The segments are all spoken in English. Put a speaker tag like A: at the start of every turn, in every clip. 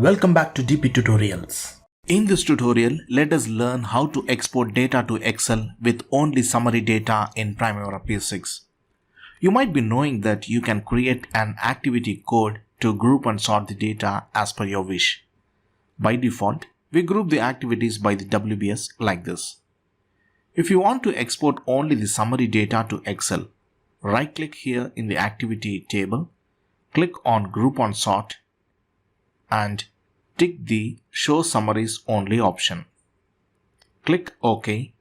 A: Welcome back to dptutorials.
B: In this tutorial, let us learn how to export data to Excel with only summary data in Primavera P6. You might be knowing that you can create an activity code to group and sort the data as per your wish. By default, we group the activities by the WBS like this. If you want to export only the summary data to Excel, right-click here in the activity table, click on Group and Sort, and tick the Show Summaries Only option. Click OK.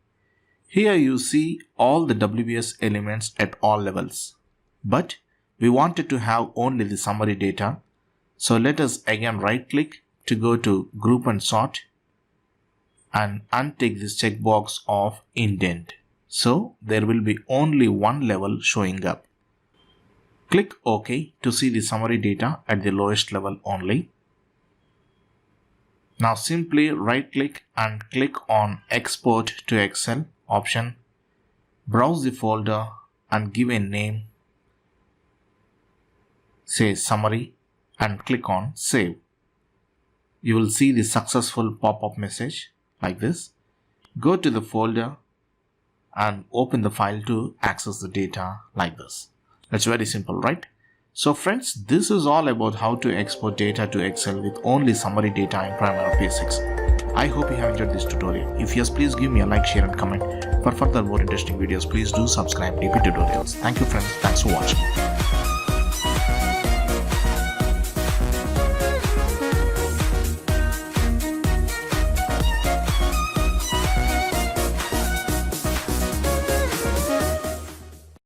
B: Here you see all the WBS elements at all levels. But we wanted to have only the summary data. So let us again right-click to go to Group and Sort and untick this checkbox of Indent. So there will be only one level showing up. Click OK to see the summary data at the lowest level only. Now simply right-click and click on Export to Excel option. Browse the folder and give a name, say Summary, and click on Save. You will see the successful pop-up message like this. Go to the folder and open the file to access the data like this. That's very simple, right? So friends, this is all about how to export data to Excel with only summary data in Primavera P6. I hope you have enjoyed this tutorial. If yes, please give me a like, share and comment. For further more interesting videos, please do subscribe dptutorials. Thank you friends. Thanks for watching.